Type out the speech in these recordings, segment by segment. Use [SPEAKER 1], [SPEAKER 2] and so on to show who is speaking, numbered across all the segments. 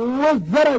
[SPEAKER 1] 19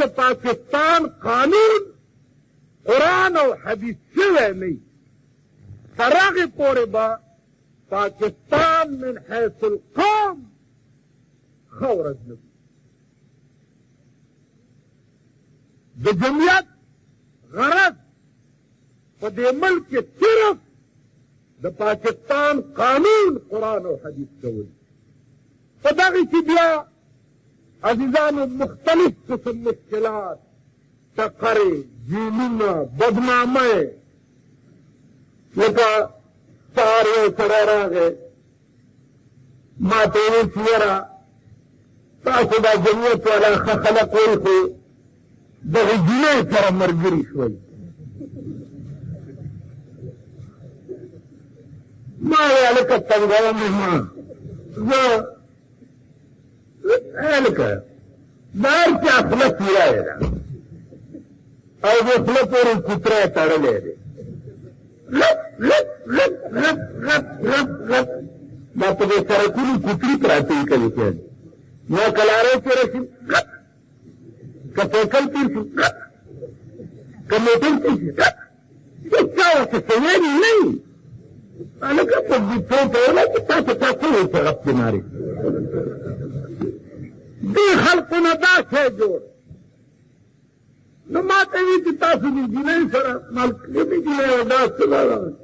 [SPEAKER 1] د پاکستان قانون قرآن او حدیث شوی نه تر هغې پورې به پاکستان من حیث القوم ښه ورځ نه وي. د جمعیت غرض په دې ملک کې صرف د پاکستان قانون قرآن او حدیث کول. په دغې کې بیا عزیزانو مختلف قسم مشکلات، ټکرې، جیلونه، بدنامۍ. لکه سهار یو سړی راغی ما ته یې وویل چې یاره تاسو دا جمعیت والا ښه خلک وایي خو دغې جینۍ سره ملګري شول. ما ویل هلکه تنګوم ما زه هلکه دا هر چا خوله سیرایې ده او د خوله پورې کوتری تړلی دی. غپ غپ غپ غپ غپ غپ غپ دا په دې سړکونو کوتري پراته وي کلي کې. نو که لارۍ تېره شي غپ، که سایکل تېر شي غپ، که موټر تېر شي غپ. هېڅ چا ورته څه ویلي نه وي. هلکه په ډیپو ته ویله چې تاسو چا څه وایي چې غپ بیماري. دې خلقو نه دا شی جوړ. نو ما ته وي چې تاسو د جینۍ سره ملګري جینۍ او دا څه ده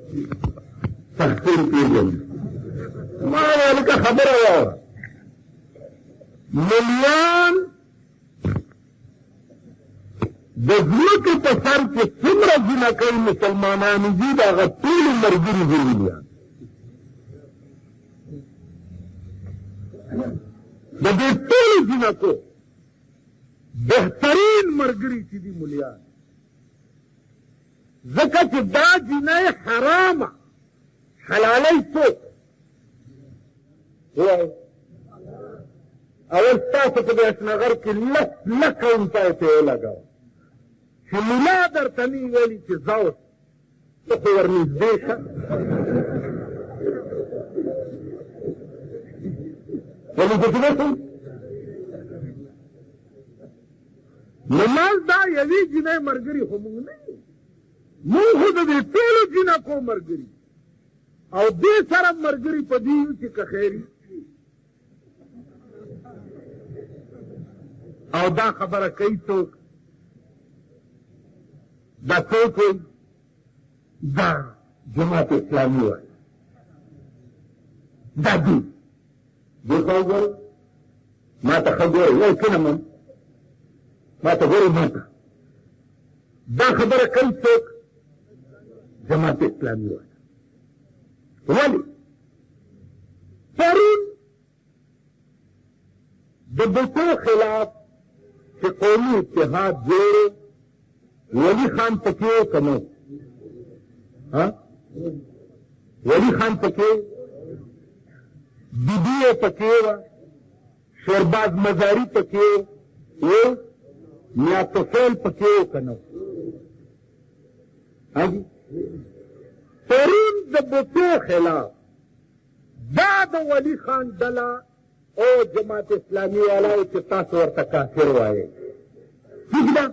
[SPEAKER 1] تحقیر پېژني. ما ویل که خبره واوره ملیان د ځمکې په سر کې څومره جینکۍ مسلمانانو دي د هغه ټولو ملګري دي ملیان. د دې ټولو جینکو بهترین ملګري چې دي ملیان. ځکه چې دا جینۍ حرامه حلالۍ څوک وایي. اول ستاسو په دې اشنغر کې لس لکه اونټی ته ولګوه چې ملا درته نه ویلي چې ځه اوس ته خو ورنږدې شه. ورنږدې شوم نو مال دا یوې جینۍ ملګري خو مونږ نه یو. مونږ خو د دې ټولو جینکو ملګري او دې سره ملګري په دې یو چې که خیري او دا خبره کوي څوک. دا څوک وایي دا جماعت اسلامي وایي دا دي دې خو وګورئ ما ته ښه ګورئ وایي که نه من ما ته ګورئ ما ته دا خبره کوي څوک جماعت اسلامي وایي. ولې پرون د بوټو خلاف چې قومي اتحاد جوړ ولی خان پکې و که نه ولی خان پکې بیبي یې پکې وه شورباز مزاري پکې و میا طفیل پکې و که نه پرون د بوټو خلاف دا د ولی خان ډله او جماعت اسلامي والاو چې تاسو ورته کافر وایئ ٹھیک ده.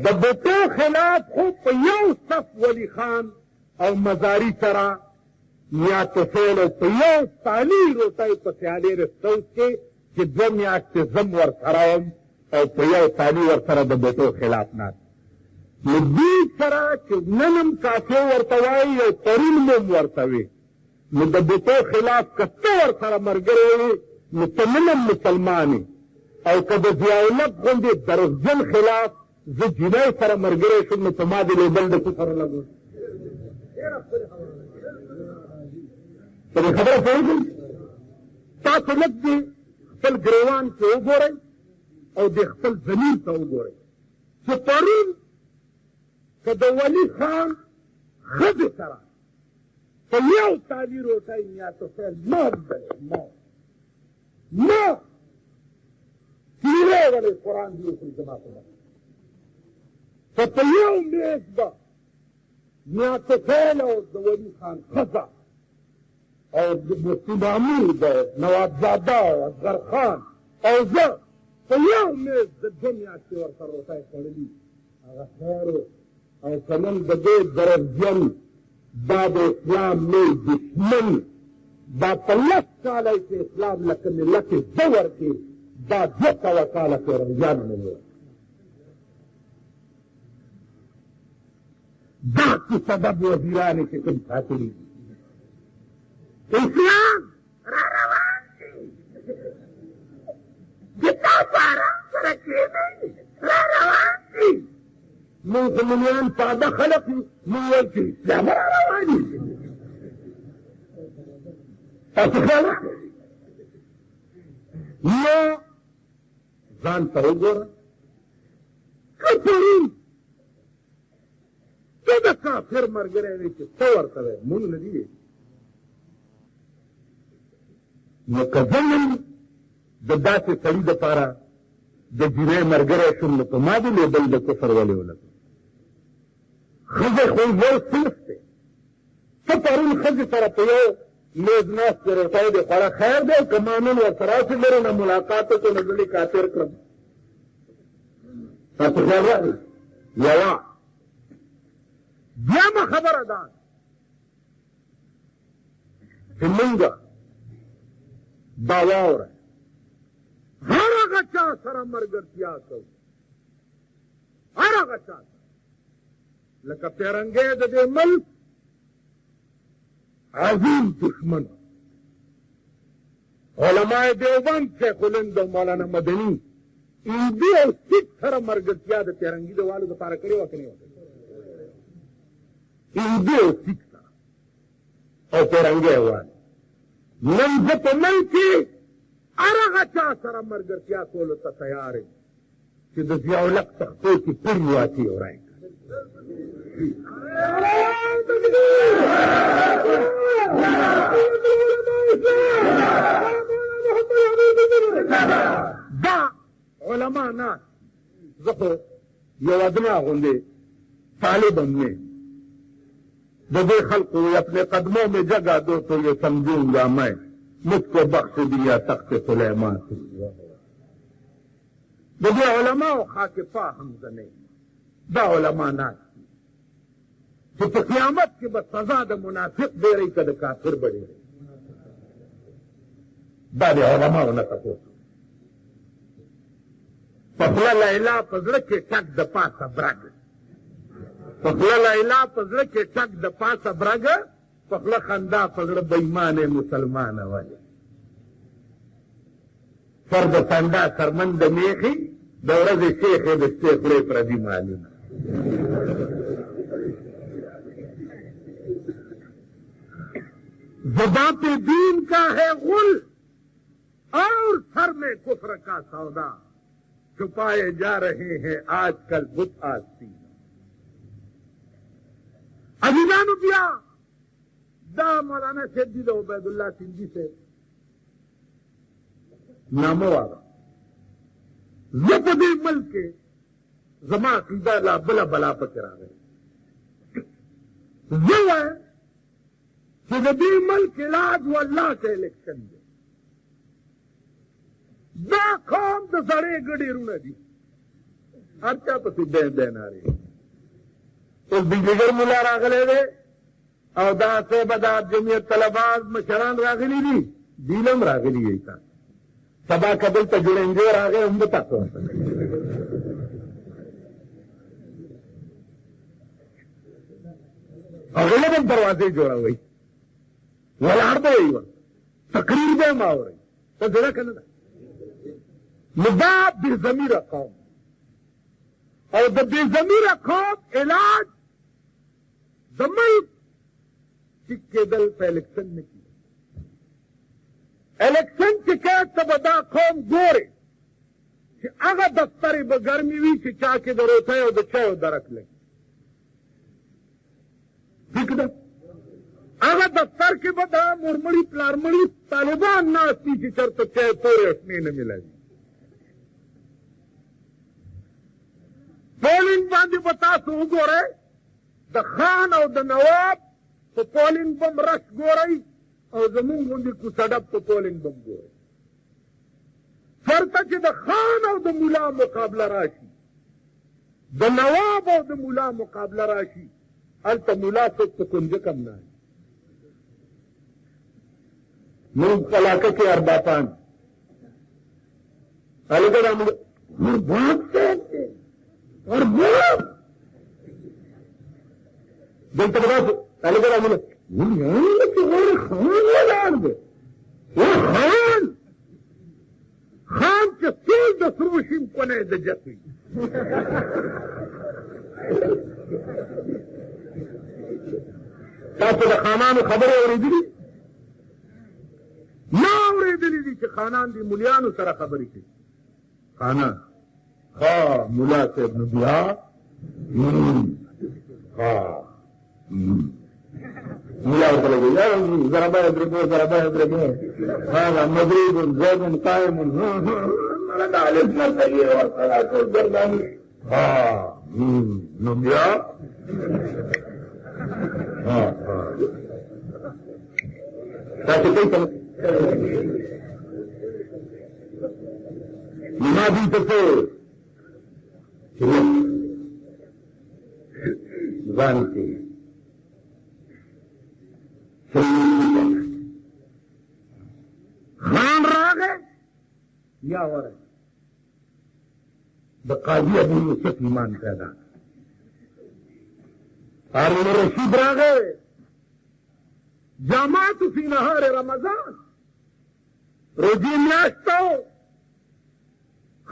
[SPEAKER 1] د بوټو خلاف خو په یو صف ولی خان او مزاري سره میا طفیل او په یو سالي روټۍ په سیالي رستوس کې چې دوه میاشتې زم ورسره وم او په یو سالي ورسره د بوټو خلاف ناست. نو دوی سره چې نن هم کافر ورته وایي او پرون هم ورته وي نو د بوټو خلاف که ته ورسره ملګری وي نو ته نن هم مسلمان یې. او که د ضیاءالحق غوندې درغجن خلاف زه جینۍ سره ملګری شم نو په ما د لیبل د کفر لګو. په دې خبره پوهېږئ. تاسو لږ دې خپل ګریوان کې وګورئ او د خپل ضمیر ته وګورئ چې پرون که د ولی خان ښځې سره په یو تالي روټۍ میا طفیل مات بلې ما تیرې ولې قرآن دې وکړي زما په مخ که په یو میز به میا طفیل او د ولی خان ښځه او د مفتي مامور د نوابزاده او اصغر خان او زه په یو میز د 2 میاشتې ورسره روټۍ خوړلي هغه خیر او که نن د دې درزجن دا د اسلام لوی دشمن دا په 10 کاله چې اسلام لکه ملت دور کې دا 200 کاله پیرویانو نه وو دا کی سبب وزیرانې چې کوم ساتلي اسلام را روان دي جتا پارا سره کېدی را روان دي موږ مليان ساده خلق موږ وایو چې اسلام را روان دي تاسو خلک نو ځان ته وګوره کفرین ته د کافر ملګری دی چې ته ورته وایې مونږ نه دي نو که زه نن د داسې سړي دپاره د جینۍ ملګری شوم نو په ما دې لیبل د کفر ولې ولګوم ښځې خو یو صنف دی ته پرون ښځې سره په یو میز ناست دی روټۍ دې خوړه خیر دی که ما نن ورسره هسې لرې نه ملاقات وکړو نو زه دې کافر کړم تاسو خیال راغی یوه دویمه خبره ده چې مونږ دا واوره هر هغه چا سره ملګرتیا کوو هر هغه چا سره لکه پیرنګی د دې ملک عظیم دشمن علماء دیوبند شیخ الهند او مولانا مدني هندي او سیک سره ملګرتیا د پیرنګي د والو دپاره کړې وه که نه وه هندي او سیک سره او پیرنګی والو نن زه په ملک کې هر هغه چا سره ملګرتیا کولو ته تیار یم چې د ضیاءالحق تختو کې پړي واچي ورای دا علما ناس زه خو یو ادنا غوندې طالب هم نه د دې خلقو اپنے قدموں میں جگہ دو تو یہ سمجھوں گا میں مجھ کو بخش دیا تخت سلیمان د دې علماو خاکفا هم زه نه دا علما ناس چې په قیامت کې به سزا د منافق ډېرئ که د کافر به ډېرئ دا د علماو نه تپوس په خوله لیلا په زړه کې ټک د پاسه برګ په خوله لیلا په زړه کې ټک د پاسه برګ په خوله خندا په زړه بېیمانې مسلمانه ولې سر د سندا سرمن د میخي د ورځې شیخې د شپې خولې پردي معلومه زباں پہ دین کا ہے غل اور سر میں کفر کا سودا چھپائے جا رہے ہیں آج کل بت آستی عزیزانو بیا دا مولانا سیدی دا عبید اللہ سندھی سے نامو آگا زبدی ملک کے زما عقیدہ لا بلا بلا پکر آگئے زو ہے کہ دې ملک علاج و اللہ کے الیکشن دے دا قوم د سړې ګډې رونه دي هر چا پسې دین نارې اوس بجلیګر ملا راغلی دی او دا صاحبه دا جمعیت طلباز مشران راغلي دي دیل هم راغلي دی تا سبا کبل ته جوړنجو راغی هم به تاسو هغه به دروازې جوړوي ولاړ به وي تقریر به ما اورئ ته زړه که نه ده نو دا بېضمیره قوم او د بېضمیره قوم علاج د ملک ټیک کېدل په الیکشن نه کېږي الیکشن چې کوې ته به دا قوم ګورې چې هغه دفترې به ګرمې وي چې چا کې د روټۍ او د چایو درک لګي ټیک ده هغه دفتر کې به دا مورمړي پلارمړي طالبان ناست دي چې چېرته چای پورې اشنې نه ملوي پولینګ باندې به تاسو وګورئ د خان او د نواب په پولینګ بم رش ګورئ او زمونږ غوندې کوڅه ډب په پولینګ بم ګورئ 4 چرته چې د خان او د مولا مقابله راشي، د نواب او د مولا مقابله راشي، هلته مولا څوک په کنجه کم نه موږ علاقه کې اربابان هلکه دا موږ ارباب صاحب دی، ارباب دلته به داسې هلکه دا موږ یانې چې غوړې خان ولاړ دی، خان خان چې ټول د سرو شین کونی د جت وي. تاسو د خانانو خبرې اورېدلي؟ ما اورېدلي دي چې خانان دي مولیانو سره خبرې کوي. خانان ها مولا صاحب نو بیا مولا ورته لګي ضربه یضربو ضربه یضربو هذا مضروب زید قائم دا الف مرتبه ورسره ټول ګرداني نو بیا تاسو کوي څه ما دي ته ځان کې خان راغی یا ورغی د قاضي ابو یوسف ایمان پیدا هارون رشید راغی جامعت فی نهار رمضان روزی میاشتو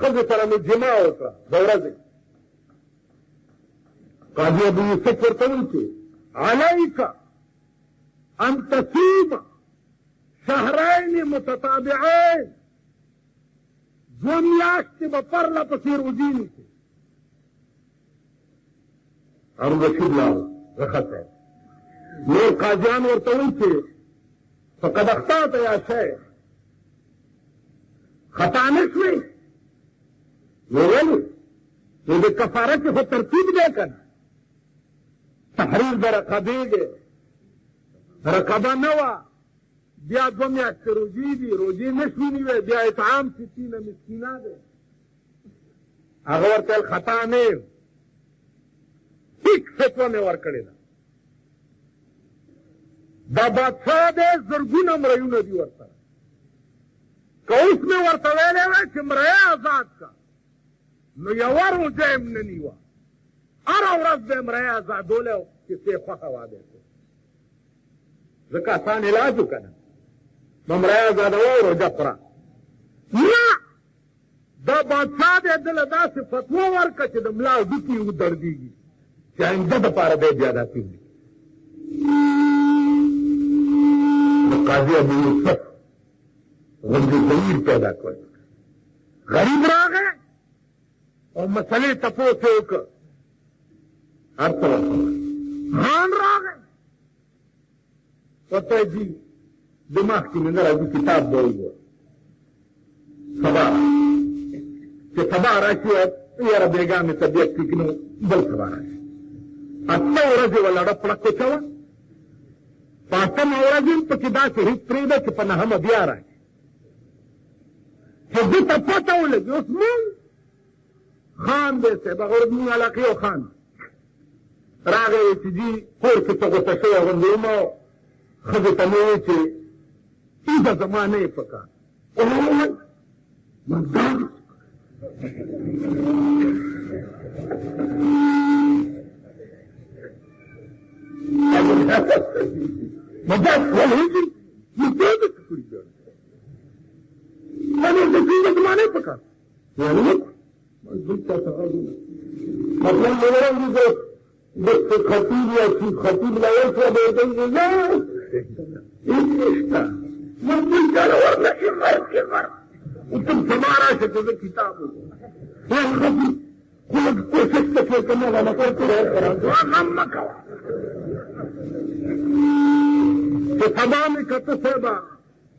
[SPEAKER 1] ښځو سره مې جماع وکړه د ورځې قاضي ابو یوسف ورته وویل چې علیک ان تصوم شهرین متتابعین دو میاشتې به پرله پسې روزې نیسي. هارون رشید لاړ رخصت نور قاضیان ورته وایي چې فقد اخطأت یا شیخ خطا نه شوې نو ولې نو د کفاره کې خو ترتیب دی که نه تحریر د رقبې دی رقبه نه وه بیا دوه میاشتې روزې دي روزې نه شوې نیوې بیا اطعام ستینه مسکینه دی هغه ورته ویل خطا نه یم ټیک فتوا مې ورکړې ده دا بادشاه دی زرګونه مریونه دي ورسره که اوس مې ورته ویلی وی چې مریه آزاد کا نو یوه روزه یم نه نیوه هره ورځ به یې مریه آزادولی او چې څه یې خوښه واده کړو ځکه اسان علاج و که نه به مریه آزادوه او روژه خوره نه دا بادشاه دی دله داسې فتوا ورکړه چې د ملا هډوکي ودردېږي چې آینده دپاره به یې بیا دا پرېږدي قاضي ابو یوسف غنجو طویل پیدا کړ غریب راغی او مسئلې تپوس یې وکړ هر څه ورته خان راغی ورته جي دماغ کې مې نه راځي کتاب به وګوره سبا چې سبا راشي یاره بېګا مې طبیعت ټیک نه بل سبا راشي اته ورځې ولاړه پړک وچوه په اتمه ورځ هم پکې داسې هېڅ پرېږده چې په نهمه بیا راشي چې ده ته پته ولګي اوس مونږ خان دی صاحب هغه ورځ مونږ علاقې او خان راغی وی چې جي کور کې څه غوسه شوی غوندې یم او ښځې ته مې وویل چې ایده زما نه یې پکار وویل مزدار مزدار ولېږي مزدار د څه کړي ګڼ مانه د دې زما نه یې پکار وویل مزدور تا ته غږونه مطلب مې وړاندې بس خطیب یا خطیب لایل شو به دې نه هیڅ نشته مزدور چاله ورنه چې مرګ کې مرګ وتم سبا راشه چې زه کتاب وګورم خطیب خو لږ کوشش ته کوې که نه غلطه کړې دعا غم مه کوه چې سبا مې کته صاحبه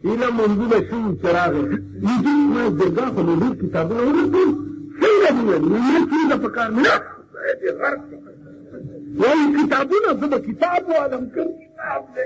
[SPEAKER 1] ایله منځونه شوي چې راغی نجونې ما جرګه خو نو ډېر کتابونه ورکړل څنګه دې ویل نو څه ده په کار نه دې غرق وایي کتابونه زه به کتاب والم کوم کتاب دی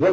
[SPEAKER 1] 2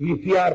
[SPEAKER 1] VCR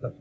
[SPEAKER 1] 10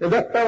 [SPEAKER 1] 10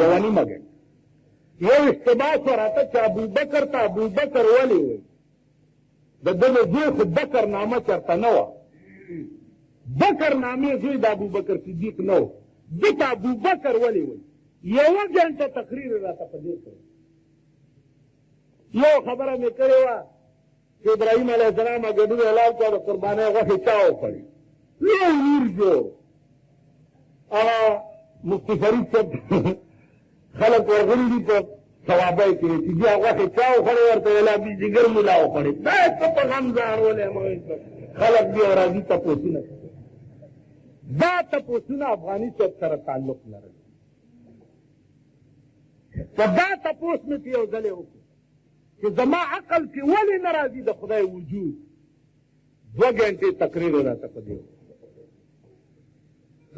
[SPEAKER 1] یوه نیمه ګنټه یو اشتباه شو راته چې ابوبکر ته ابوبکر ولې وایي د ده د زوی خو بکر نامه چېرته نه وه بکر نامې زوی د ابوبکر صدیق نه و ده ته ابوبکر ولې وایي یوه ګنټه تقریر راته په دې کړی یو خبره مې کړې وه چې ابراهیم علیه السلام ګډون اعلان کړه د قربانۍ غوښې چا وخوړې لوی ویر جوړ هغه مفتي فرید صاحب خلک ورغلي دي په ثوابۍ کې چې دې غوښې چا وخوړې ورته ویل ابي جګر ملا وخوړې دا ته په غم ځاړولی خلک دې او راځي تپوسونه دا تپوسونه افغاني صاحب سره تعلق لري په دا تپوس مې چې یو ځلې وکړو چې زما عقل کې ولې نه راځي د خدای وجود 2 ګنټې تقریر راته په دې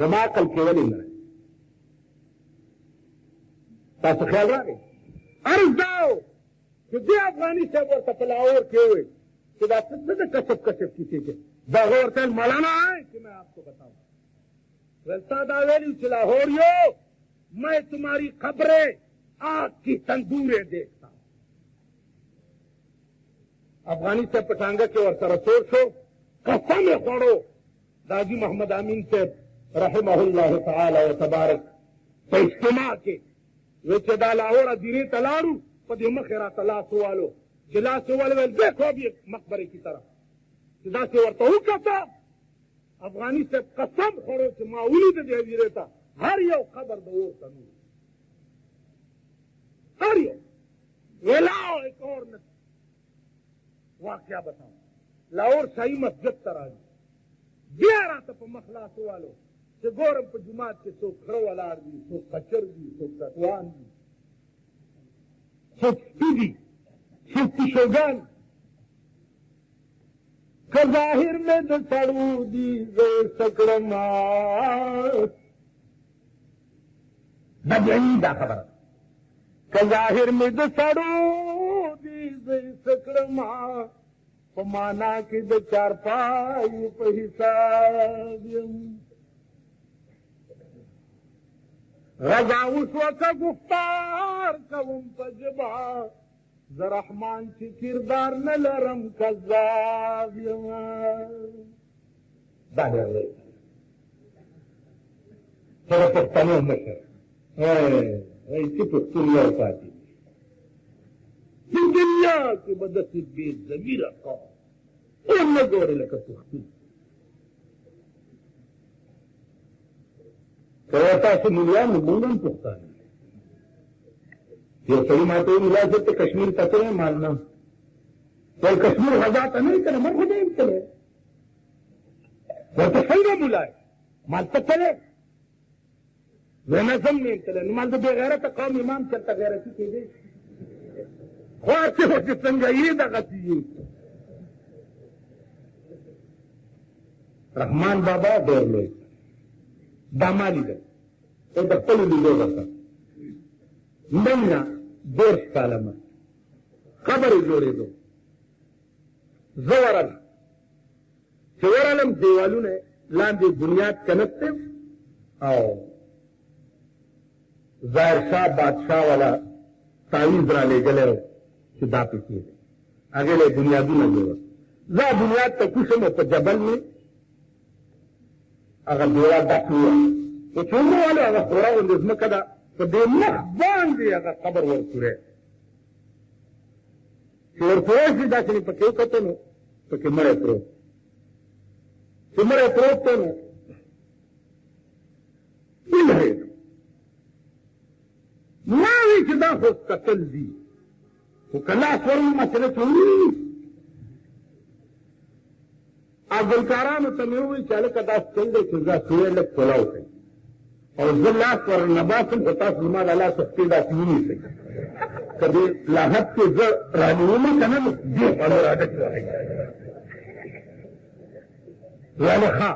[SPEAKER 1] زما عقل کې ولې نه راځي تاسو خیال راغی عرض دا و چې دې افغاني صاحب ورته په لاهور کې وویل کہ کشف کسی کے بغور مولانا ہے کہ میں آپ کو بتاؤں ویسا داویلی لاہوریو میں تمہاری خبریں آگ کی تندوریں دیکھتا ہوں افغانی سے پٹانگا کے اور سرسور شو قسم خوڑو داجی محمد امین سے رحمہ اللہ تعالی و تبارک په اجتماع کې وچ دا لاهور دیری تلاړو په دې مخه را تلاسو والو چې لاسو والو دیکھو ابھی مقبره کی طرف چې دا څه ورته وکړه افغانی سے قسم خوړو چې ما ولید دې دیری ته هر یو قبر د اور تنور هر یو ولاو ایک اور نه واقعہ بتاؤں لاہور شاہی مسجد ته راځي بیا راته په مخلاصو والو چې ګورم په جماعت کې څوک خره ولاړ دي څوک کچر دي څوک ټټوان دي څوک سپي دي څوک پیشوګان که ظاهر مې د سړو دي زه سکړما بدلني دا خبره که ظاهر مې د سړو دي زه سکړما په معنا کې د چارپای په حساب یم غزا وشوه که گفتار کوم په ژبه زه رحمان چې کردار نه لرم کذاب یم دا ډېر لوی ته د پښتنو مشر وایي چې پښتون یو پاتې په دنیا کې به داسې بې ضمیره قوم ونه ګورې لکه پښتون که تاسو ملیان نو موږ هم پښتانه یو سړي ما ته وویل ملا صاحب ته کشمیر ته تللی مال نه وایي کشمیر غزا ته نه یې تللی ما خو نه یم تللی ورته څنګه ملا یې مال ته تللی وینا زم نه یم تللی نو مال د بې غیرته قوم امام چېرته غیرتي کېدی خوا چې و چې څنګه یې دغسې یې رحمان بابا ډېر لوی دا ما لیدل او د خپلو لیدو څخه نن نه 10 کاله مخکې قبر یې جوړېدو زه ورغلم چې ورغلم دیوالونه لاندې بنیاد کنسته او ظاهر شاه بادشاه والا تعویض را لېږلی و چې دا پکې دی هغې له بنیادونه جوړ زه بنیاد ته کوشم په جبل مې هغه دیوال ډک ووه خو چې وموالو هغه خوره غوندې ځمکه ده په دې مخ باندې هغه قبر ورکوری چې ورپوه شي داسې مې پکې وکتل نو پکې مړی پروت چې مړی پروت دی نو ولهېدم ما وی چې دا خو قتل دي خو که لاس ورم مسله چې عبدالکارانو ته مې وویل چې هلکه داسې چل دی چې زه سوی لږ پلاو کوي او زه لاس ورنه باسم خو تاسو زما د لاس پښې داسې ونیسئ که دې لاحت کې زه رانیومه که نه نو دې خوړو راډکې وهئ یعنې ښه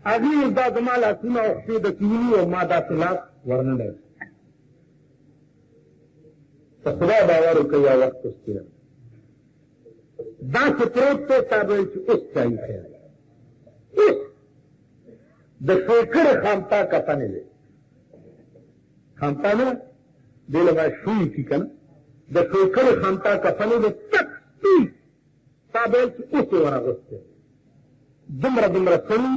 [SPEAKER 1] هغې دا زما لاسونه او پښې داسې ونیو او ما داسې لاس ورنه ډی په خدای باور وکړئ یا وخت اوس تېر داسې پروت دی تا به وایي چې اوس چایي خیر اوس د شوکړې خامتا کفنې دی خامتا نه دې لږه شوي کي که نه د ټوکرې خانتا کفنې د تک سپي تا بیل چې اوس یې ورغوستی دومره دومره سړي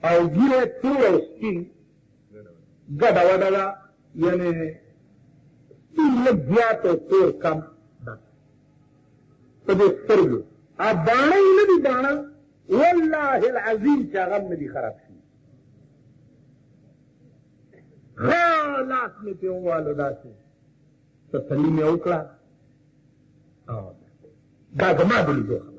[SPEAKER 1] او ږیره تور او سپین ګډه وډه ده یعنې سپین لږ زیات او تور کم ده په دې سترګو باڼه یې نه دي باڼه والله العظیم چې هغه هم نه دي خراب شي ښه لاس مې پرې ووالو داسې تسلي مې وکړه دا زما د لیدو خبره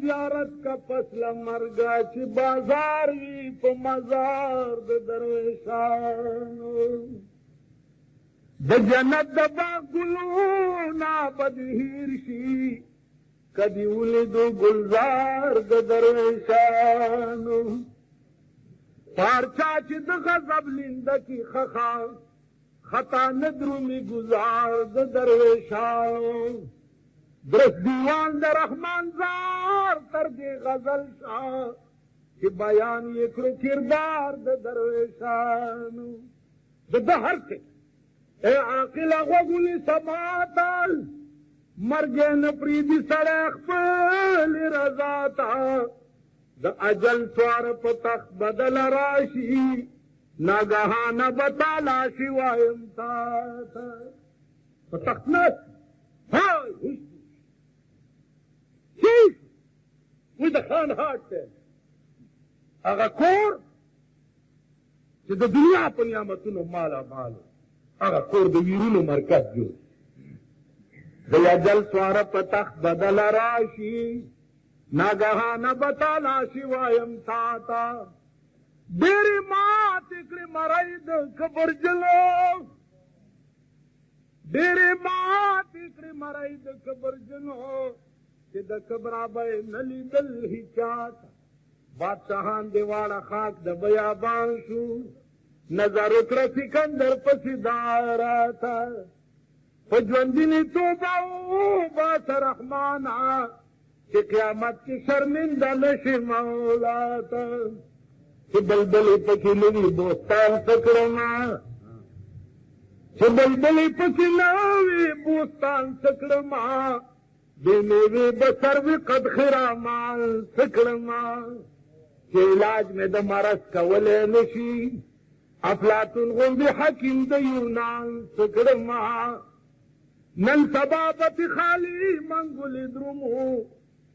[SPEAKER 1] زیارت کا فصل مرگا چې بازار وي په مزار د درویشانو د جنت د باغ ګلونه بدهیر شي کدی ولیدو گلزار د درویشانو پارچا چې د غضب لنده کی خخا خطا ندرومی گزار د درویشانو درست دیوان د رحمان زار تر دې غزل شاه چې بیان یې کړو کردار د درویشانو د ده هر څه اے عاقله غوږونې سماته مرګ نه پرېږدي سړی خپلې رضا ته د اجل سوار په تخت بدل راشي ناګهانه به تالا شي وایم تا ته په تخت ناست وی د خان هاټ دی هغه کور چې د دنیا په نعمتونو مالا مال هغه کور د ویرونو مرکز جوړ د اجل سواره په تخت بدل راشي ناګهانه به تالا شي وایم تا ته ډېرې ماتې کړې مرۍ د کبرجلو ډېرې ماتې کړې مرۍ د کبرجلو چې د کبرا به یې نه لیدل هیچا ته بادشاهان دې واړه خاک د بیابان شو نظر وکړه سکندر پسې داراته په ژوندینې توبه وباسه رحمانه چې قیامت کې شرمنده نه شي مولا ته چې بلبلې پکې نه وي بوستان څه کړمه چې بلبلې پکې نه وي بوستان څه کړمه بې مېوې به سروي قد خرامان څه کړمه چې علاج مې د مرض کولی نه شي افلاطون غوندې حکیم د یونان څه کړمه نن سبا به خالي منګولې درومو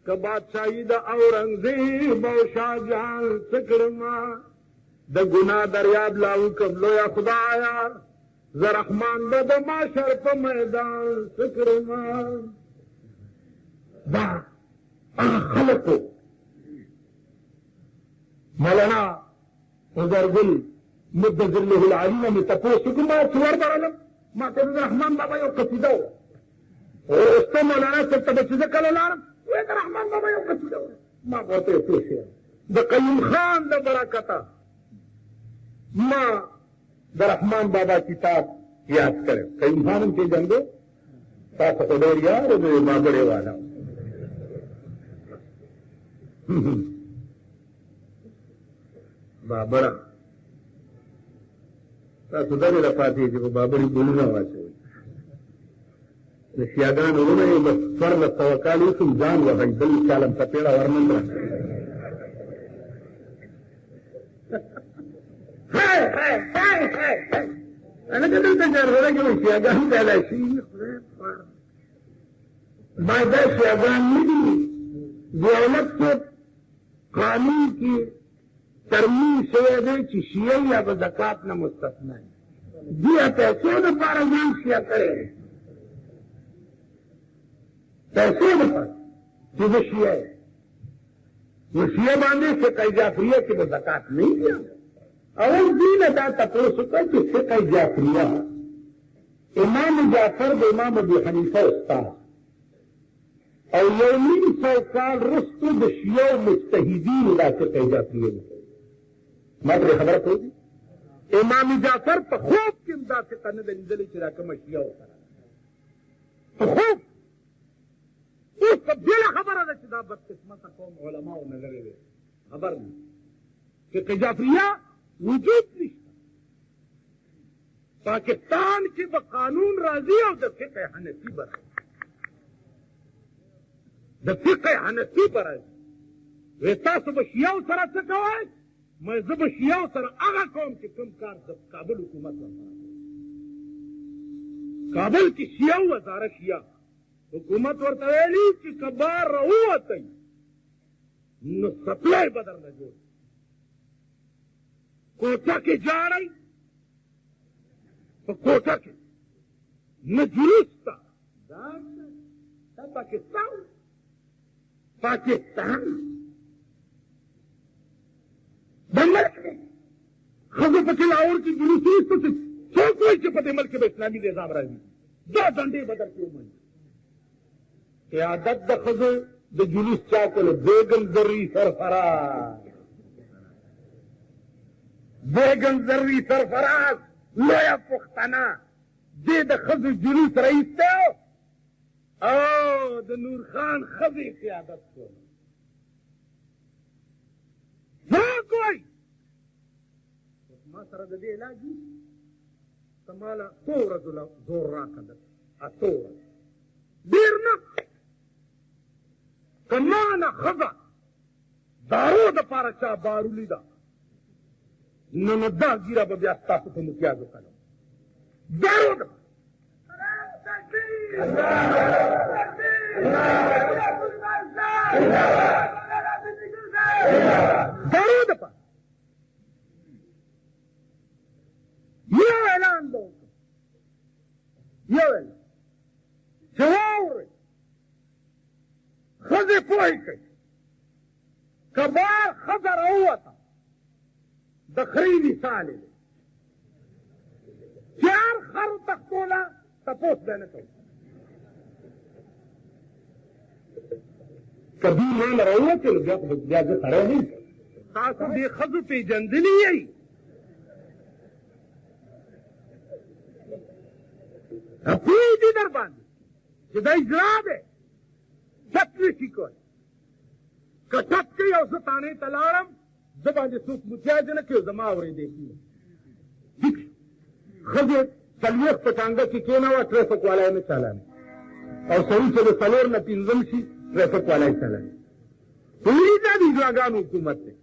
[SPEAKER 1] که بادشاهي د اورنګزیب او شاهجهان څه کړمه د ګناه دریاب لاوکم لویه خدایا زه رحمان به د معشر په میدان څه کړمه دا هغه خلقو مولانا عذرګل مدذر له العلیم مې تپوس وکړ ما چې وربرلم ما ته د رحمان بابا یو قصیده وه وروسته مولانا صاحب ته به چې زه کله لاړم وایي د رحمان بابا یو قصیده وه ما به ورته پوه شوم د قیوم خان د برکته ما د رحمان بابا کتاب یاد کړی قیوم خان هم پېژندو تاسو خو ډېر یار د بابړې والا بابړه تاسو دغې له پاتې چې په بابړې ګلونه واچوئ د شیاګانو ونه یې بس 1400 کال وشوم ځان وهئ بل چالم څپېړه ورننده هلکه دلته جرغړه کې وایي شیاګان پیدا شي ما دا شیاګان نه دي دولت صاحب قانون کې ترمیم شوی دی چې شیعه یا به زکات نه مستثنا دي دې پیسو دپاره ځان شیعه کړی پیسو دپاره چې زه شیعه یم نو شیعه باندې فقه جعفریه کې به زکات نه دي اول دې نه دا تپوس وکړه چې فقه جعفریه امام جعفر د امام ابو حنیفه استاد او یو نیم سو کال رستو د شیعو مجتهدینو دا فقه جعفریه ده ما پرې خبره کوي امام جعفر په خوب کې هم دا فقه نه ده لیدلې چې دا کومه شیعه ورسره په خوب اوس په بېله خبره ده چې دا بدقسمته قوم علماو نه لرې دی خبر نه فقه جعفریه وجود نشته. پاکستان کې به قانون راځي او د فقه حنفي به راځي. د فقه حنفي به راځي. وی تاسو به شیعو سره څه کوئ؟ زه به شیعو سره هغه کوم چې کوم کار د کابل حکومت ورسره کوي. کابل کې شیعه وزاره شیعه حکومت ورته ویلي چې که بار راووتی نو سپلی به درله جوړ. کوټه کې جاړئ، په کوټه کې نه جلوس ته. دا پاکستان د ملک دی. ښځو پکې لاهور کې جلوس ویسته چې څوک وایي چې په دې ملک کې به اسلامي نظام راځي. دا ډنډې به درکې ومني. قیادت د ښځو د جلوس چا کړو؟ بیگم زري سرفراز. بیگم زري سرفراز لویه پښتنه دې د ښځو جلوس رئیس دی او د نور خان ښځې قیادت کړو. څوک وایي ما سره د دې علاج ته ماله څو ورځو زور راکړه؟ اتو ورځې ډېر نه. که ما نه ښځه دارو دپاره چا بارولی ده نو دا ګیره به بیا ستاسو په متیازو کړم. دارو دپاره دارو دپاره یو اعلان به وکړم، یو اعلان چې واورئ ښځې پوهې کوي. که بار ښځه راووته د خرې مثال دی چې هر خر تختوله تپوس به نه کوي. که دوی ما نه راووتې نو بیا زه سړی نه یم. تاسو دې ښځو پېژندلي یئ. پوه دي در باندې چې دا اجرا دی. چت نشي کولی. که چت کوي او زه تانې ته لاړم زه باندې څوک متیازې نه کوي، زما اورېدی کېږي. ښځې څلوېښت په ټانګه کې کېنوه ټرافیک والا یې نه چالانه، او سړي چې د څلور نه پنځم شي ټرافیک والا یې چالانه. پوهېږي دا د اجراګانو حکومت دی.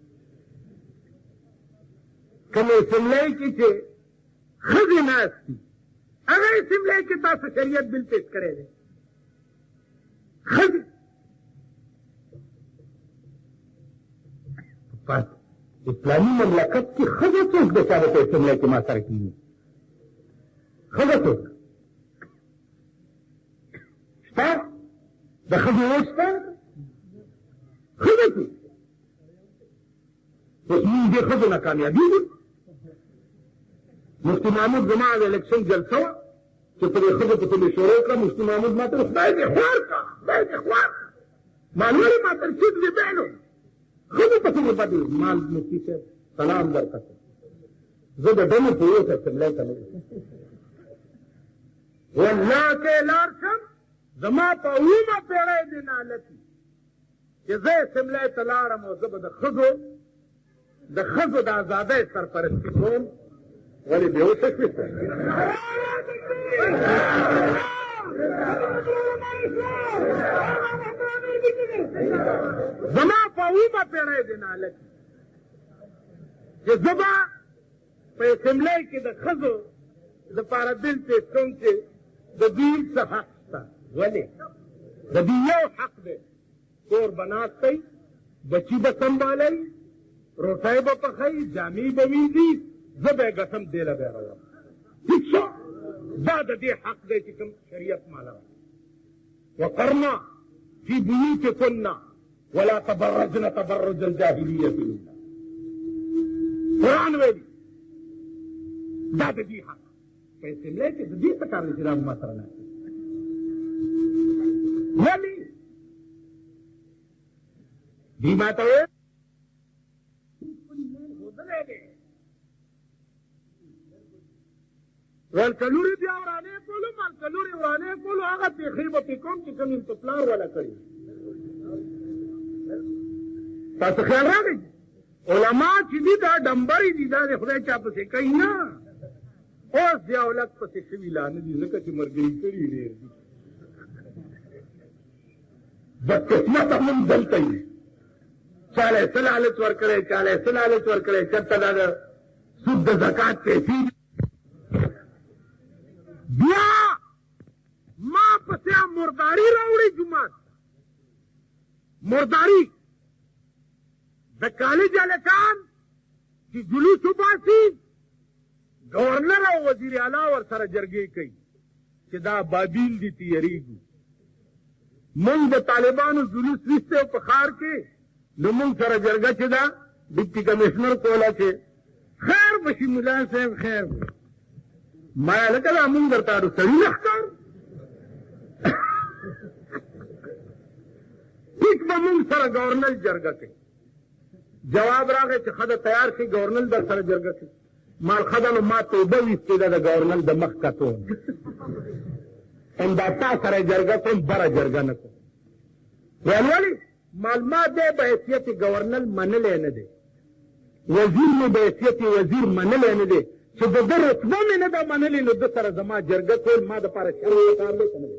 [SPEAKER 1] کوم اسمبلی کې چې ښځې ناست دي هغه اسمبلی کې تاسو شریعت بل پیش کړی دی. ښځې په اسلامي مملکت کې ښځه څوک د چا په اسمبلی کې ما سره کېږي؟ ښځه څوک شته؟ د ښځې اوس شته؟ ښځه څوک؟ اوس موږ دې ښځو نه کامیابېږو. مفتي محمود زما د الیکشن جلسه وه چې په دې ښځو پسې مې شروع کړه. مفتي محمود ما ته خدای دې خوار کړه، خدای دې خوار کړه. ما لورې ما تر چیت دې بیلو ښځو پسې مې بدل. ما مفتي صاحب سلام درکړه، زه د ډمو په اوس اسمبلی ته نه ځم. والله که لاړ شم زما په اومه پېړۍ دې نالتي چې زه اسمبلی ته لاړم او زه به د ښځو د ازادۍ سرپرستي کوم. ولې بې اوسه شوې؟ زما په اومه پېړۍ دې نالتي چې زه به په اسمبلی کې د ښځو دپاره بل پیش کوم چې د دوی څه حق شته. ولې د دوی یو حق دی، کور به ناستی، بچي به سنبالئ، روټۍ به پخئ، جامې به وینځي، زه به یې ګټم دې له به یې راوړم. ټیک شو؟ دا د دې حق دی چې کوم شریعت ماله وقرنا فی بیوتکن ولا تبرجن تبرج الجاهلیة الاولى. قرآن ویلي دا د دې حق. په اسمبلی کې د دې څه کار دی چې دا ما سره نه ولې دې ما ته ویل ویل که لورې بیا ورانې کولو مال که لورې ورانې کولو هغه پېښې به پې کوم چې کوم انتپلار والا کړي. تاسو خیال راغی علما چې دي دا ډمبري دي دا د خدای چا پسې کوي نه اوس د اولاد پسې شوي لا نه دي ځکه چې ملګري کړي ډېر دي بدقسمت هم دلته وي چاله څه لالچ ورکړی چاله څه لالچ ورکړی چېرته دا د سود د زکات پیسې بیا ما پسې مرداري راوړي جومات مرداري د کالج هلکان چې جلوس وباسي گورنر او وزیر اعلی ورسره جرګې کوي چې دا بابیل دي تیریږي مونږ د طالبانو جلوس ویسته په ښار کې نو مونږ سره جرګه چې دا ډپټي کمشنر کوله چې خیر بشي ملا صاحب خیر ما لکه دا مونږ درته اړو سړي نه ښکار ټیک به مونږ سره گورنر جرګه کوي جواب راغی چې ښه ده تیار شي گورنر در سره جرګه کوي مال ښه ده نو ما توبه ویستې ده د گورنر د مخ کتون همدا تا سره جرګه کوم بره جرګه نه کوم ویل ولې مال ما دی به حیثیت گورنر منلی نه دی وزیر مې به حیثیت وزیر منلی نه دی چې د ده رتبه مې نه ده منلې نو ده سره زما جرګه کول ما دپاره شرم کار دی که نه دی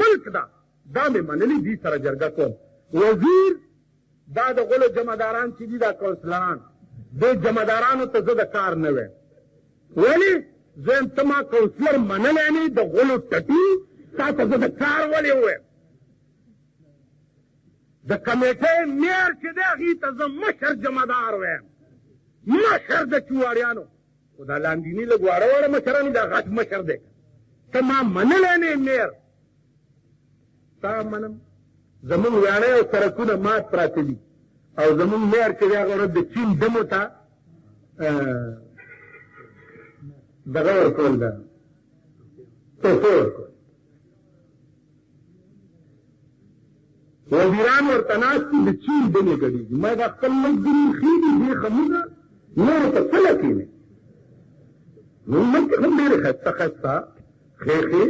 [SPEAKER 1] ملک ده دا مې منلي دي سره جرګه کوم وزیر دا د غلو جمعداران چې دي دا کونسلران دې جمعدارانو ته زه د کار نه وایم ولې زه یم ته ما کونسلر منلی نه د غلو ټټي تا ته زه د کار ولې ووایم د کمیټۍ میر چې دی هغې ته زه مشر جمعدار وایم مشر د چواریانو خو دا لاندیني لږ واړه واړه مشران دا غټ مشر دی ته ما منلی نه میر تا منم زمونږ ویاړی او سړکونه مات پراته دي او زمونږ میر چې دی هغه ورځ د چین دمو ته دغه ورکول ده تحفه ورکول وزیران ورته ناست دي د چین دمې ګډېږي ما دا خپل ملګري ښې دي دې خمونه نورو ته څه لکېنې زمونږ ملک هم ډېرې ښایسته ښایسته ښې ښې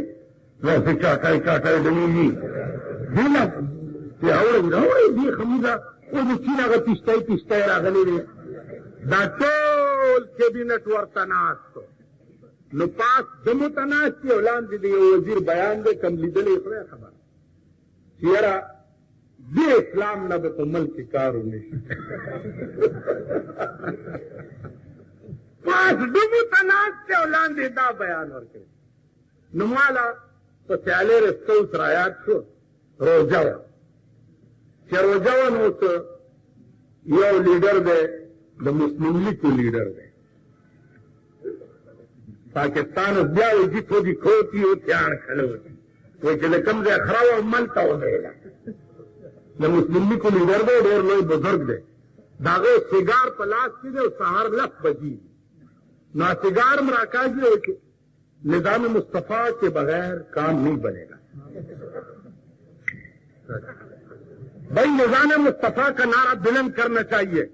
[SPEAKER 1] داسې چاټای چاټای ډنېږي دې لا راوړئ دې خمونه او د چین هغه پیشتۍ پیشتۍ راغلې دی دا ټول کابینټ ورته ناست نو پاس دمو ته ناست دي او لاندې د یو وزیر بیان دی کم لیدلی خدای خبر چې یاره دې اسلام نه به په ملک کې کار ونه شي پاس دمو ته ناست دی او لاندې دا بیان ورکوي نو ماله په سیالۍ رسته اوس رایاد شو روژه وه چې روژه وه نو اوس یو لیډر دی د مسلم لیګو لیډر دی پاکستان اوس بیا وایي جي تھوڑی کھوتی ہو تیاڑ کھلو وایي چې د کوم ځای خره وه ملته ودرېده د مسلم لیګو لیډر دی ډېر لوی بزرګ دی د هغه سیګار په لاس کې دی او سهار 10 بجې نو سیګار م راکاږي او نظام مصطفیٰ کے بغیر کام نہیں بنے گا بھائی نظام مصطفیٰ کا نعرہ بلند کرنا چاہیے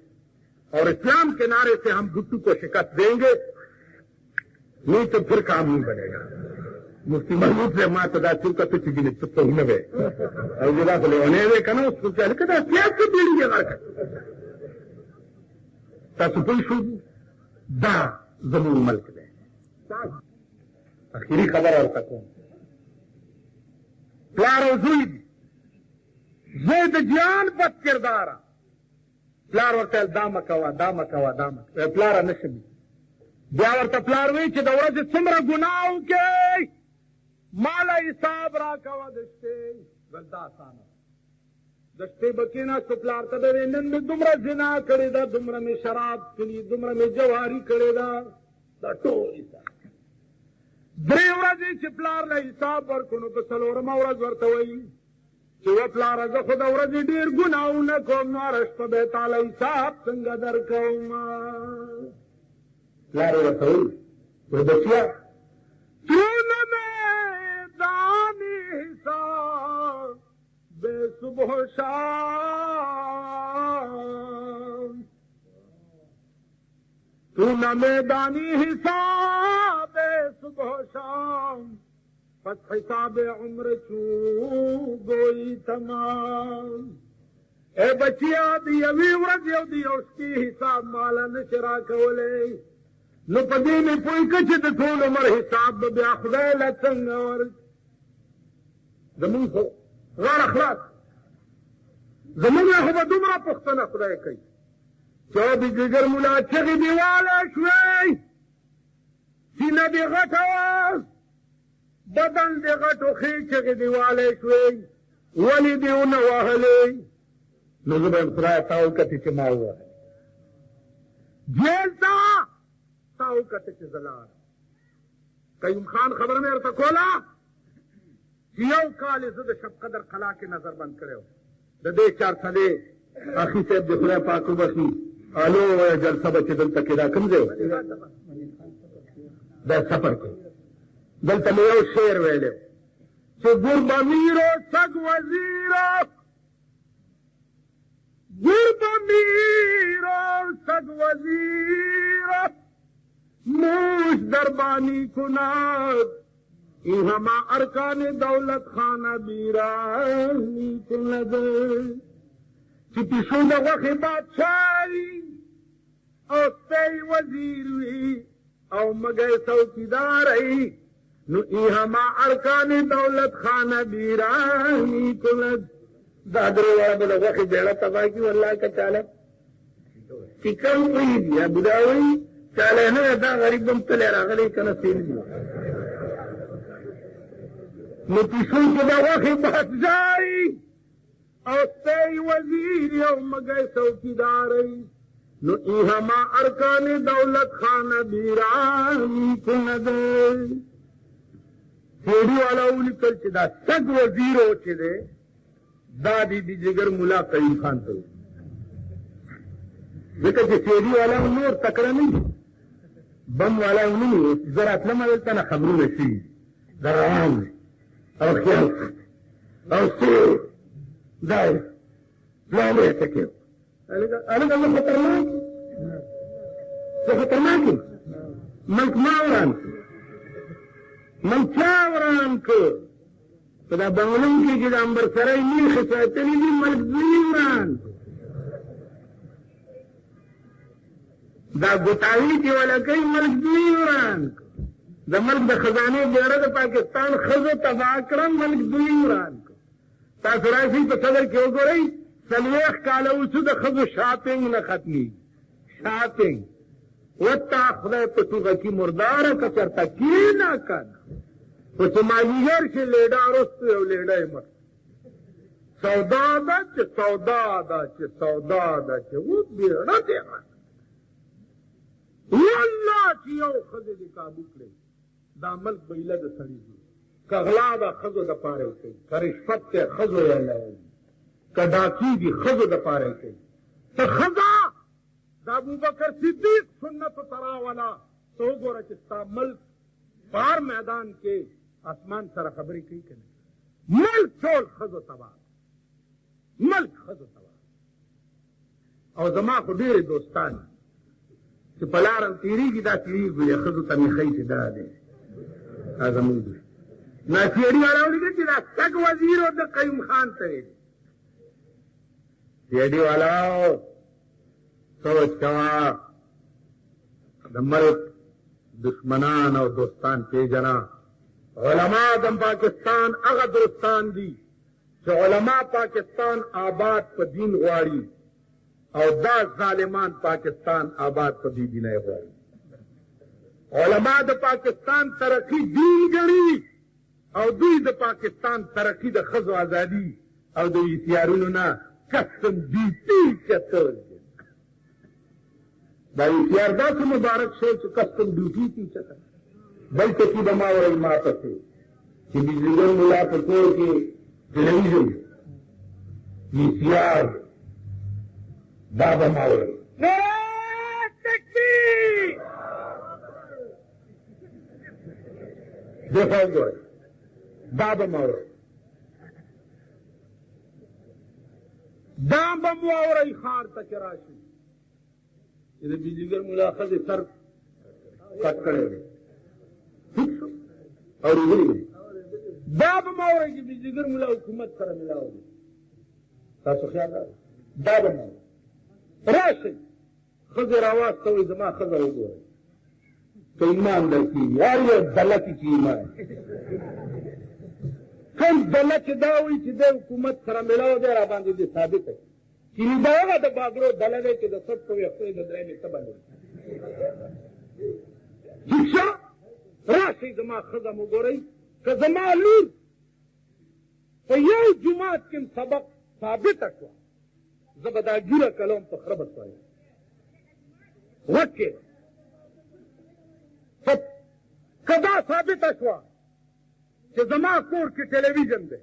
[SPEAKER 1] اور اسلام کے نعرے سے ہم بھٹو کو شکست دیں گے نہیں تو پھر کام نہیں بنے گا مفتی محمود سے ماں تدا چوکا تو چکی نے چپ ہونے گئے اور جدا کو ہونے ہوئے کہنا اس کو چل کے سیاست سے بیڑی جگہ تاسو شو دا زمون ملک دے اخیری خبر اور تکون پلار او زوی زید جان بد کردارا پلار ورته دا مکوا دا مکوا دا مکوا پلار نشمی بیا ورته پلار وی چې د ورځې څومره ګناه وکړې مالا حساب را کوا د شپې ولدا آسانه د شپې به کېناستو پلار ته به وی نن مې دومره زنا کړې ده دومره مې شراب څښلي دومره مې جواري کړې ده دا ټول حساب درې ورځې چې پلار له حساب ورکړو نو په څلورمه ورځ ورته وایي چې و پلاره زه خو د ورځې ډېر ګناهونه کوم نو هره شپه به تاله حساب څنګه درکوم پلار یې ورته وایي وایي بچیا تو نه میدان حساب بے صبح و شام تو نہ میدانی حساب صبح و شام پس حساب عمر چو گوئی تمام. اے بچیا دی یوی ورځ یو دی یو شپې حساب مالا نشي راکولی، نو په دې مې پوه که چې د ټول عمر حساب به بیا خدای له څنګه ورکړي. زمونږ خو غاړه خلاص، زمونږ خو به دومره پوښتنه خدای کوي چې او د جګر ملا چغې دې واله شوې، سینه دې غټه وه، بدن دې غټو ښې چغې دې واله شوې، ولې دې ونه وهلې؟ نو زه به یم خدایه تا وکتې چې ما ووهلې، جیل ته تا وکتې چې زه لاړم. قیوم خان خبره مې ورته کوله چې یو کال یې زه د شب قدر قلا کې نظر بند کړی و، د دې چارسلې اخي صاحب د خدای پاک وبخي الو وایه جلسه به چې دلته کې دا کوم ځای دا سفر کې دلته مې یو شعر ویلی چې ګربمیرو سگ وزیرو گربمیرو سگ وزیرو موش دربانی کناد این ہما ارکان دولت خانہ بیرانی کند چی پیشو دا وقی بادشاہی او تی وزیروی او مگئی چوکیداری نو این ہما ارکان دولت خانہ بیرانی کند دادرو والا بلا وقی بیڑا تباہ کی واللہ کا چالا چکم کوئی دیا بداوی چاله نه دا غریب هم تللی راغلی که نه سیل دي نو پیشو چې دا غوښې بادشاهي او ستی وزیر او مګی څوکیداری نو ای هما ارکان دولت خانه بیرانی کند. سیډي والا ولیکل چې دا سگ وزیرو چې دی دا دی د جګر ملا قیوم خان ته ځکه چې سیډي والا نور تکړه نه دي، بم والا ونی زرات لما دلته نه خبرونه شي درام او خیال او سیر دای پلانې تکي الګا الله خطرناک څه خطرناک ملک ماوران ملک چاوران کو په دا بنگلون کې چې د امبر سرای میخه ساتلې دي ملک وران دا ګوتاوی چې ولا کوي ملک دوی وران د ملک د خزانه بیره د پاکستان خزو تباہ کړم ملک دوی وران تاسو راځي په صدر کې وګورئ څلوېښت کاله اوسو د خزو شاپینګ نه ختمي شاپینګ وتا خدای په توګه کې مرداره که چرته کېنه کنه خو چې مازدیګر چې لیډا رستو یو لیډا یې مر سودا ده چې سودا ده چې سودا ده چې و بیره دی والله چې یو ښځې دې کابو کړی دا ملک به ایله د سړي ځي که غلا ده ښځو دپاره یې کوي که رشوت دی ښځو یې لایي که ډاکي دي ښځو دپاره یې کوي ته ښځه د ابوبکر صدیق سنتو ته راوله ته وګوره چې ستا ملک بار میدان کې اسمان سره خبرې کوي که نه ملک ټول ښځو تباه ملک ښځو تباه او زما خو ډېرې دوستان چې په لارم تېرېږي دا تېرېږي یا ښځو ته مې ښایي چې دا دی دا زمونږ دی ناچیړي والا ولیکل چې دا سگ وزیرو د قیوم خان ته ویل چیړي والا سوچ کوه د ملک دشمنان او دوستان پیژنه علما د پاکستان هغه دوستان دي چې علما پاکستان آباد په دین غواړي او دا ظالمان پاکستان آباد په دې دینه غواړي علما د پاکستان ترقی دین ګڼي او دوی د پاکستان ترقی د ښځو ازادي او د ویسیارونو نه کسټم ډیوټي چتول دا ویسیار داسې مبارک شی چې کسټم ډیوټي کې چته بل ټکي به ما وایي ما پسې چې بجلیګر ملا په کور کې ټلویزیون ویسیار دا به ما وایي دغه وګورئ دا به ما وایي دا به مو اورئ ښار ته چې راشي چې د بجلیګر ملا ښځې سر کټ کړی دی ٹھیک شو اورېدلي دا به ما وایي چې بجلیګر ملا حکومت سره ملاو دي. تاسو خیال راغی دا به ما راشئ ښځې راواستوئ زما ښځه وګورئ که ایمان در کېږي هر یو ډله کې چې ایمان کوم ډله چې دا وایي چې دی حکومت سره ملاو دی را باندې دې ثابته چې دا هغه د باګړو ډله دی چې د سټ په ویښتو یې د درېیمې تبه لري. ټیک شه راشئ زما ښځه مو ګورئ که زما لور په یو جومات کې سبق ثابته شوه زه به دا ږیره کلوم په خره به سویم وکې که دا ثابته شوه چې زما کور کې ټلویزیون دی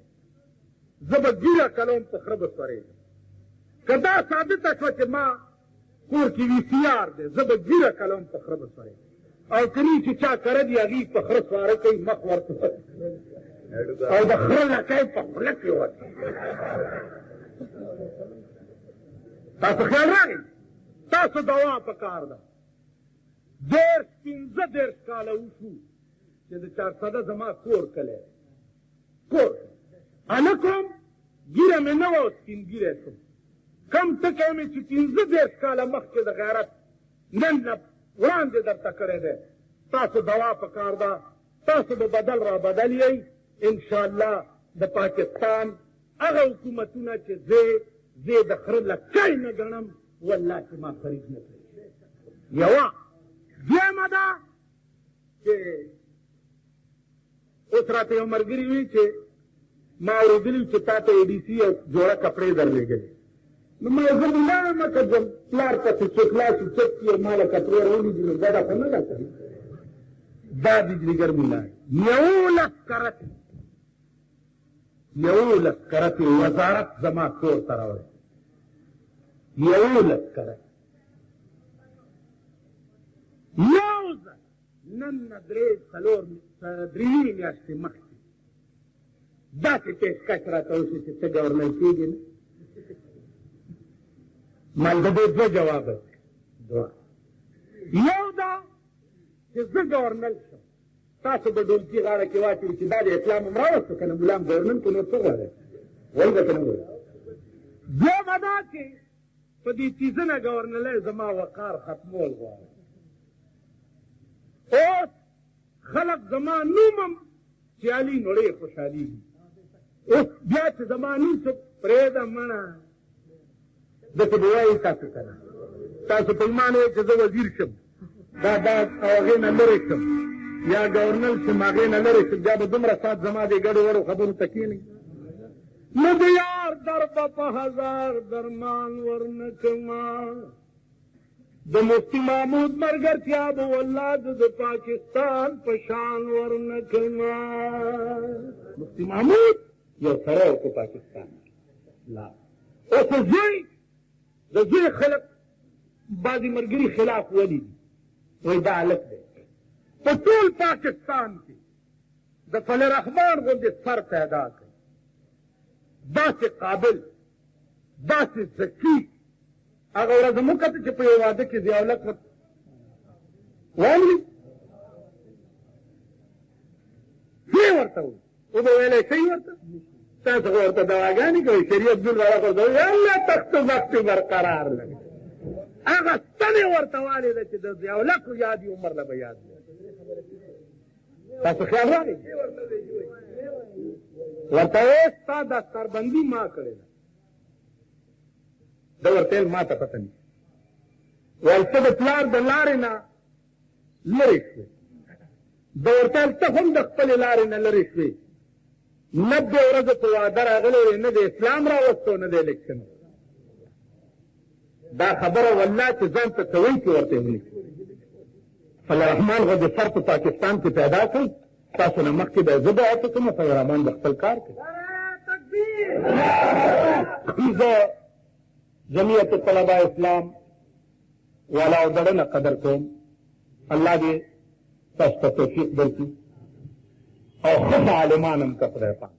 [SPEAKER 1] زه به ږیره کلوم په خره به سورېږم. که دا ثابته شوه چې ما کور کې وي سی آر دی زه به ږیره کلوم په خره به سورېږم. او کنی چې چا کړه دي هغې په خره سواره کوي مخ ورته او د خره لکۍ په خوله کې وته. تاسو خیال راغی تاسو دوا په کار ده. 15 کاله وشو چې د چارسده زما کور کلی کور هلکم ږیره مې نه وه سپین ږیری شوم. کم ټکی مې چې 15 کاله مخکې د غیرت نن نه وړاندې درته کړی دی. تاسو دوا په کار ده. تاسو به بدل را بدل یئ انشاءالله. د پاکستان هغه حکومتونه چې زه د خره لکۍ نه ګڼم والله چې ما خرید نه کړي. یوه دویمه ده چې اوس راته یو ملګري وي چې ما اورېدلي چې تا ته ADC یو جوړه کپړې درلېږلې. نو ما زه ملا مه کړم پلار پسې څوک لاسې چک کړي ما له کپړې راولیدي نو دا خو نه ده کوي. دا بجلیګر ملا 11 کرتې وزارت زما کور ته راوړی. 11 کرتې یو ځل نن نه 3 میاشتې مخکې داسې پیشکش راته وشي چې ته ګورنر کېږې نه. ما د دې 2 جوابه یو دا چې زه ګورنر شم تاسو به ډولچي غاړه کې واچوي چې دا د اسلام هم راوستو که نه ملام ګورنر کو نور څه غواړی وایي به که نه وایي. دویمه دا چې په دې څیزونه ګورنرۍ زما وقار ختمول غواړي. اوس خلق زما نومم چې علي نړۍ خوشحالېږي. اوس بیا چې زما نوم څه پرېږده مړه داسې به وایي تاسو که نه تاسو په ایمان وایئ چې زه وزیر شم دا او هغې نه لرې شم یا ګورنر شم هغې نه لرې شم بیا به دومره ساعت زما دې ګډو وړو خبرو ته کښېنئ. نو د یار در به په 1000 درمان ورنه کړما. د مفتی محمود ملګرتیا به والله د پاکستان په شان ورنه کړما. مفتی محمود یو سړی و په پاکستان لا اوس د زوی خلک بعضې ملګري خلاف ولیدي وایي دا هلک دی په ټول پاکستان کې د فل رحمان غوندې سر پیدا کړي داسې قابل داسې ذکي. هغه ورځ مو کته چې په یو واده کې ضیاءالله واوري څه ورته وایي وبه ویلی شئ ورته تاسو خو ورته دواګانې کوئ شریعت ګل والا خو ورته وایي الله تخت و بخت برقرار لري. هغه ستنې ورته والې ده چې د ضیاءالله کو یاد وي عمر له به یاد وي. تاسو خیال راغی ورته وایي ستا دستاربندي ما کړې ده. ده ورته ویل ما ته پته نه ویل ته د پلار د لارې نه لرې شوې. ده ورته ویل ته هم د خپلې لارې نه لرې شوې. 90 ورځو په واده راغلی وې نه د اسلام راوستو نه د الیکشن. دا خبره والله چې ځان ته کوئ چې ورته ونی فل رحمان خو د سر په پاکستان کې پیدا کړئ. تاسو نه مخکې به زه دعا ته کوم فل رحمان به خپل کار کوي. زه جمعیت طلبه اسلام والا او دړه نه قدر کوم. الله دې تاسو ته توفیق درکړي او ښه عالمان هم که خدای پاک